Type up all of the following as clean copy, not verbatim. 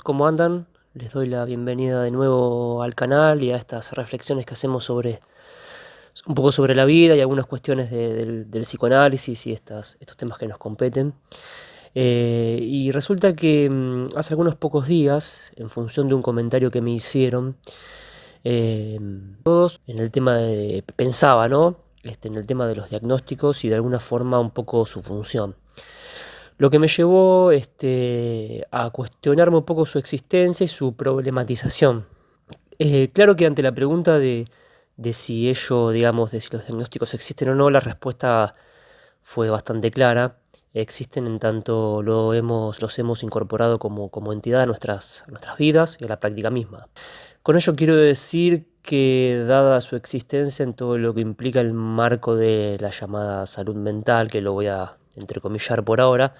¿Cómo andan? Les doy la bienvenida de nuevo al canal y a estas reflexiones que hacemos sobre un poco sobre la vida y algunas cuestiones del psicoanálisis y estos temas que nos competen. Y resulta que hace algunos pocos días, en función de un comentario que me hicieron, eh, todos en el tema pensaba, ¿no? En el tema de los diagnósticos y de alguna forma un poco su función. Lo que me llevó a cuestionarme un poco su existencia y su problematización. Claro que ante la pregunta de si digamos, de si los diagnósticos existen o no, la respuesta fue bastante clara. Existen en tanto los hemos incorporado como entidad a nuestras vidas y a la práctica misma. Con ello quiero decir que, dada su existencia en todo lo que implica el marco de la llamada salud mental, que lo voy a entrecomillar por ahora,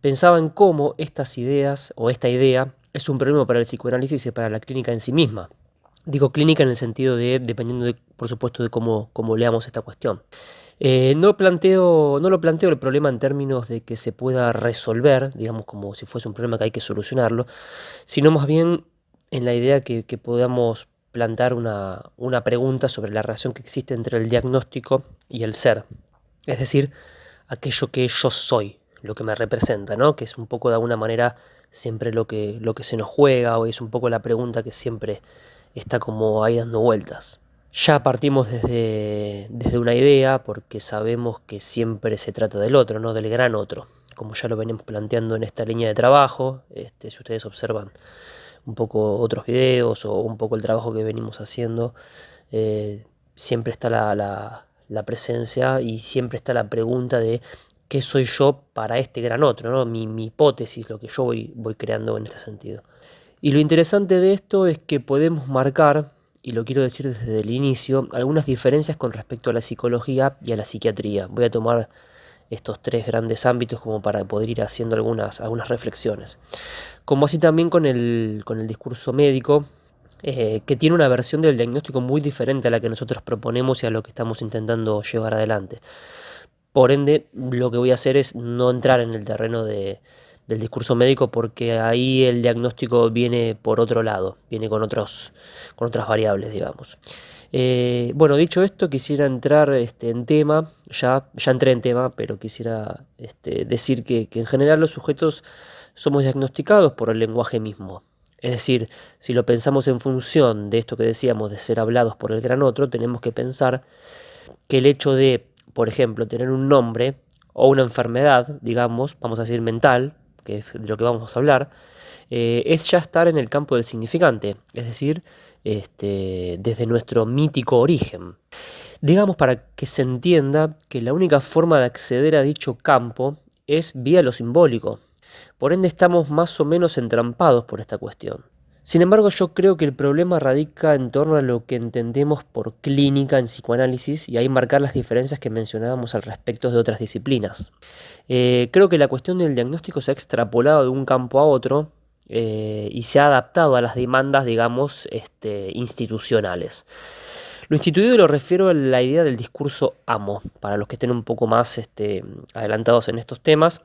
pensaba en cómo estas ideas o esta idea es un problema para el psicoanálisis y para la clínica en sí misma. Digo clínica en el sentido dependiendo por supuesto, de cómo leamos esta cuestión. No lo planteo el problema en términos de que se pueda resolver, digamos como si fuese un problema que hay que solucionarlo, sino más bien en la idea que podamos plantar una pregunta sobre la relación que existe entre el diagnóstico y el ser. Es decir, aquello que yo soy, lo que me representa, ¿no? Que es un poco de alguna manera siempre lo que se nos juega, o es un poco la pregunta que siempre está como ahí dando vueltas. Ya partimos desde una idea porque sabemos que siempre se trata del otro, no del gran otro, como ya lo venimos planteando en esta línea de trabajo. Si ustedes observan un poco otros videos o un poco el trabajo que venimos haciendo, siempre está la presencia y siempre está la pregunta de qué soy yo para este gran otro, ¿no? Mi hipótesis, lo que yo voy creando en este sentido. Y lo interesante de esto es que podemos marcar, y lo quiero decir desde el inicio, algunas diferencias con respecto a la psicología y a la psiquiatría. Voy a tomar estos tres grandes ámbitos como para poder ir haciendo algunas reflexiones. Como así también con el discurso médico, que tiene una versión del diagnóstico muy diferente a la que nosotros proponemos y a lo que estamos intentando llevar adelante. Por ende, lo que voy a hacer es no entrar en el terreno del discurso médico, porque ahí el diagnóstico viene por otro lado, viene con otras variables, digamos. Bueno, dicho esto, quisiera entrar en tema, ya entré en tema, pero quisiera decir que en general los sujetos somos diagnosticados por el lenguaje mismo. Es decir, si lo pensamos en función de esto que decíamos de ser hablados por el gran otro, tenemos que pensar que el hecho de, por ejemplo, tener un nombre o una enfermedad, digamos, vamos a decir mental, que es de lo que vamos a hablar, es ya estar en el campo del significante, es decir, desde nuestro mítico origen. Digamos, para que se entienda que la única forma de acceder a dicho campo es vía lo simbólico. Por ende, estamos más o menos entrampados por esta cuestión. Sin embargo, yo creo que el problema radica en torno a lo que entendemos por clínica en psicoanálisis, y ahí marcar las diferencias que mencionábamos al respecto de otras disciplinas. Creo que la cuestión del diagnóstico se ha extrapolado de un campo a otro, y se ha adaptado a las demandas, digamos, institucionales. Lo instituido lo refiero a la idea del discurso amo, para los que estén un poco más adelantados en estos temas.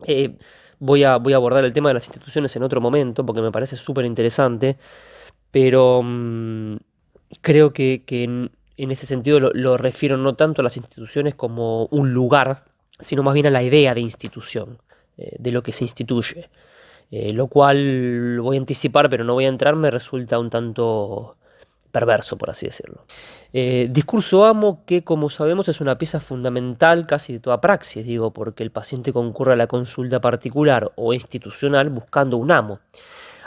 Eh, voy a abordar el tema de las instituciones en otro momento porque me parece súper interesante, pero creo que en ese sentido lo refiero no tanto a las instituciones como un lugar, sino más bien a la idea de institución, de lo que se instituye. Lo cual voy a anticipar, pero no voy a entrar, me resulta un tanto perverso, por así decirlo. Discurso amo que, como sabemos, es una pieza fundamental casi de toda praxis, digo, porque el paciente concurre a la consulta particular o institucional buscando un amo,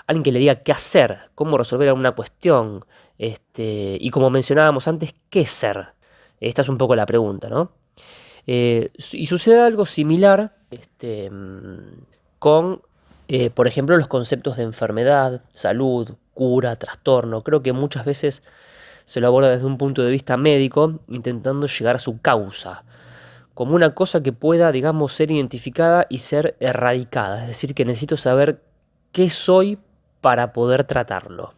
alguien que le diga qué hacer, cómo resolver alguna cuestión, y como mencionábamos antes, qué ser. Esta es un poco la pregunta, ¿no? Y sucede algo similar con, por ejemplo, los conceptos de enfermedad, salud, cura, trastorno. Creo que muchas veces se lo aborda desde un punto de vista médico, intentando llegar a su causa, como una cosa que pueda, digamos, ser identificada y ser erradicada. Es decir, que necesito saber qué soy para poder tratarlo.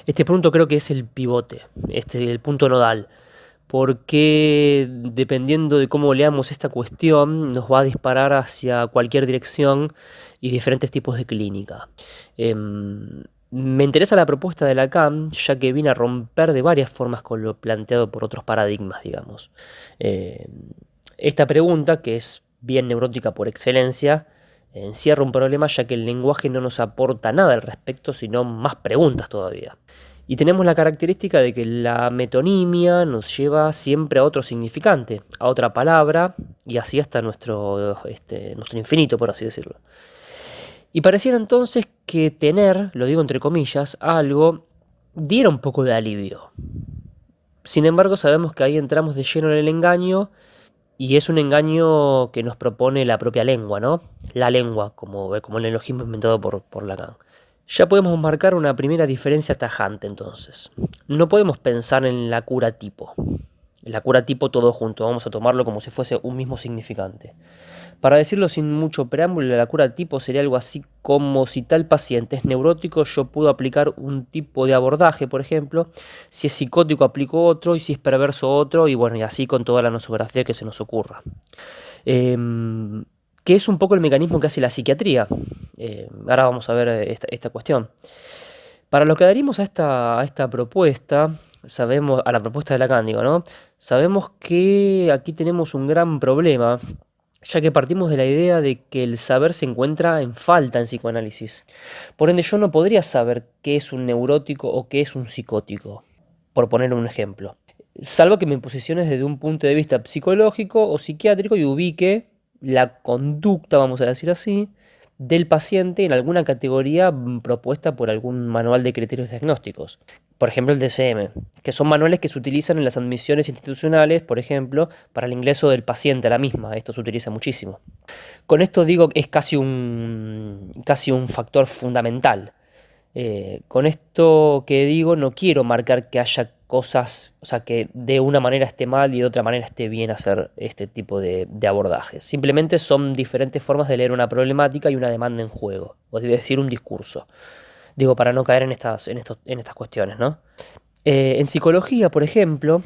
Este punto creo que es el pivote, el punto nodal, porque dependiendo de cómo leamos esta cuestión, nos va a disparar hacia cualquier dirección y diferentes tipos de clínica. Me interesa la propuesta de Lacan, ya que viene a romper de varias formas con lo planteado por otros paradigmas, digamos. Em, Esta pregunta, que es bien neurótica por excelencia, encierra un problema ya que el lenguaje no nos aporta nada al respecto, sino más preguntas todavía. Y tenemos la característica de que la metonimia nos lleva siempre a otro significante, a otra palabra, y así hasta nuestro infinito, por así decirlo. Y pareciera entonces que tener, lo digo entre comillas, algo diera un poco de alivio. Sin embargo, sabemos que ahí entramos de lleno en el engaño, y es un engaño que nos propone la propia lengua, ¿no? La lengua, como el neologismo inventado por Lacan. Ya podemos marcar una primera diferencia tajante entonces. No podemos pensar en la cura tipo. La cura tipo todo junto, vamos a tomarlo como si fuese un mismo significante. Para decirlo sin mucho preámbulo, la cura tipo sería algo así como si tal paciente es neurótico, yo puedo aplicar un tipo de abordaje, por ejemplo, si es psicótico aplico otro y si es perverso otro, y bueno, y así con toda la nosografía que se nos ocurra. Que es un poco el mecanismo que hace la psiquiatría. Ahora vamos a ver esta cuestión. Para lo que adherimos a esta propuesta, sabemos, a la propuesta de Lacan, digo, ¿no? Sabemos que aquí tenemos un gran problema, ya que partimos de la idea de que el saber se encuentra en falta en psicoanálisis. Por ende, yo no podría saber qué es un neurótico o qué es un psicótico, por poner un ejemplo. Salvo que me posicione desde un punto de vista psicológico o psiquiátrico y ubique la conducta, vamos a decir así, del paciente en alguna categoría propuesta por algún manual de criterios diagnósticos. Por ejemplo, el DSM, que son manuales que se utilizan en las admisiones institucionales, por ejemplo, para el ingreso del paciente a la misma. Esto se utiliza muchísimo. Con esto digo que es casi un factor fundamental. Con esto que digo, no quiero marcar que haya cosas, o sea, que de una manera esté mal y de otra manera esté bien hacer este tipo de abordajes. Simplemente son diferentes formas de leer una problemática y una demanda en juego, o de decir un discurso. Digo, para no caer en estas cuestiones, ¿no? En psicología, por ejemplo,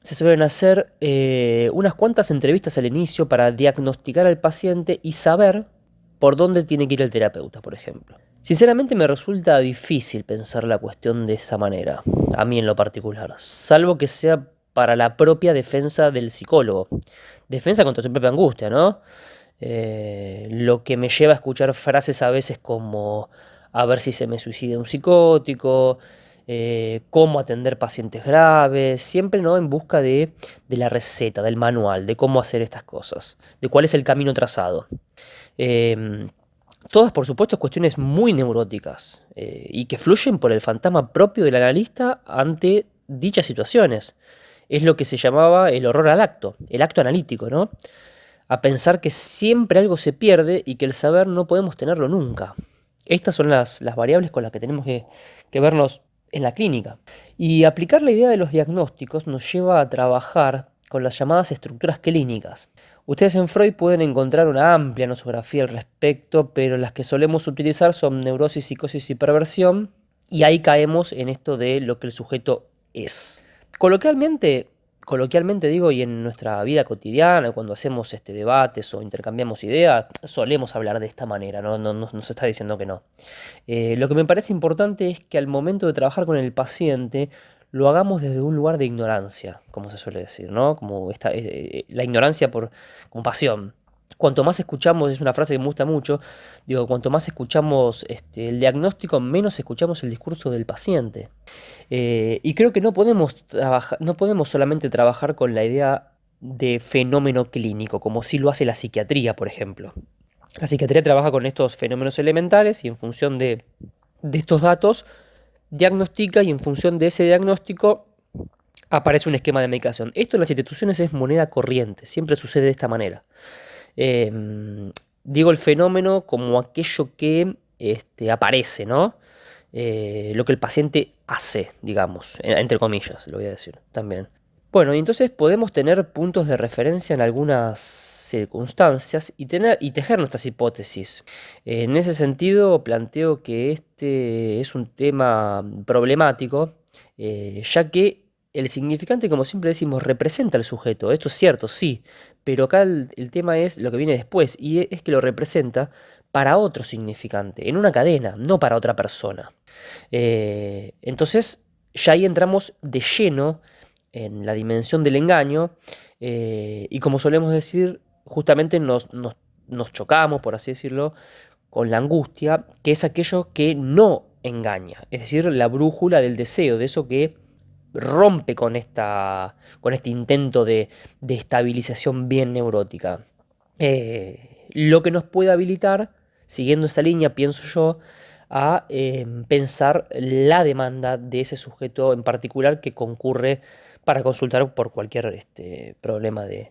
se suelen hacer unas cuantas entrevistas al inicio para diagnosticar al paciente y saber por dónde tiene que ir el terapeuta, por ejemplo. Sinceramente me resulta difícil pensar la cuestión de esa manera, a mí en lo particular, salvo que sea para la propia defensa del psicólogo. Defensa contra su propia angustia, ¿no? Lo que me lleva a escuchar frases a veces como a ver si se me suicida un psicótico, cómo atender pacientes graves, siempre no en busca de la receta, del manual, de cómo hacer estas cosas, de cuál es el camino trazado. Em, Todas, por supuesto, cuestiones muy neuróticas y que fluyen por el fantasma propio del analista ante dichas situaciones. Es lo que se llamaba el horror al acto, el acto analítico, ¿no? A pensar que siempre algo se pierde y que el saber no podemos tenerlo nunca. Estas son las variables con las que tenemos que vernos en la clínica. Y aplicar la idea de los diagnósticos nos lleva a trabajar con las llamadas estructuras clínicas. Ustedes en Freud pueden encontrar una amplia nosografía al respecto, pero las que solemos utilizar son neurosis, psicosis y perversión, y ahí caemos en esto de lo que el sujeto es. Coloquialmente, coloquialmente digo, y en nuestra vida cotidiana, cuando hacemos debates o intercambiamos ideas, solemos hablar de esta manera, no se está diciendo que no. Lo que me parece importante es que al momento de trabajar con el paciente, lo hagamos desde un lugar de ignorancia, como se suele decir, ¿no? Como la ignorancia por compasión. Cuanto más escuchamos, es una frase que me gusta mucho, digo, cuanto más escuchamos el diagnóstico, menos escuchamos el discurso del paciente. Y creo que no podemos solamente trabajar con la idea de fenómeno clínico, como si lo hace la psiquiatría, por ejemplo. La psiquiatría trabaja con estos fenómenos elementales y en función de estos datos diagnostica y en función de ese diagnóstico aparece un esquema de medicación. Esto en las instituciones es moneda corriente, siempre sucede de esta manera. Digo el fenómeno como aquello que aparece, ¿no? Lo que el paciente hace, digamos, entre comillas, lo voy a decir también. Bueno, y entonces podemos tener puntos de referencia en algunas circunstancias y tejer nuestras hipótesis. En ese sentido, planteo que este es un tema problemático, ya que el significante, como siempre decimos, representa al sujeto. Esto es cierto, sí, pero acá el tema es lo que viene después, y es que lo representa para otro significante, en una cadena, no para otra persona. Entonces, ya ahí entramos de lleno en la dimensión del engaño, y como solemos decir, justamente nos chocamos, por así decirlo, con la angustia, que es aquello que no engaña, es decir, la brújula del deseo, de eso que rompe con este intento de estabilización bien neurótica. Lo que nos puede habilitar, siguiendo esta línea, pienso yo, a pensar la demanda de ese sujeto en particular que concurre para consultar por cualquier problema de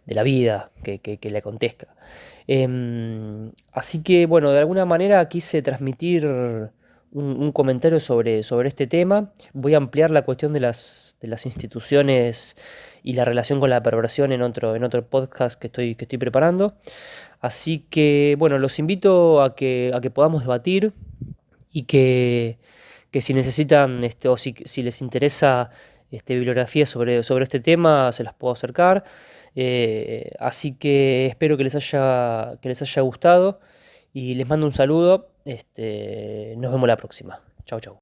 la vida que le acontezca. Así que, bueno, de alguna manera quise transmitir un comentario sobre este tema. Voy a ampliar la cuestión de las instituciones y la relación con la perversión en otro podcast que estoy preparando. Así que, bueno, los invito a que podamos debatir y que si necesitan o si les interesa bibliografía sobre este tema, se las puedo acercar. Así que espero que les haya gustado y les mando un saludo. Nos vemos la próxima. Chau, chau.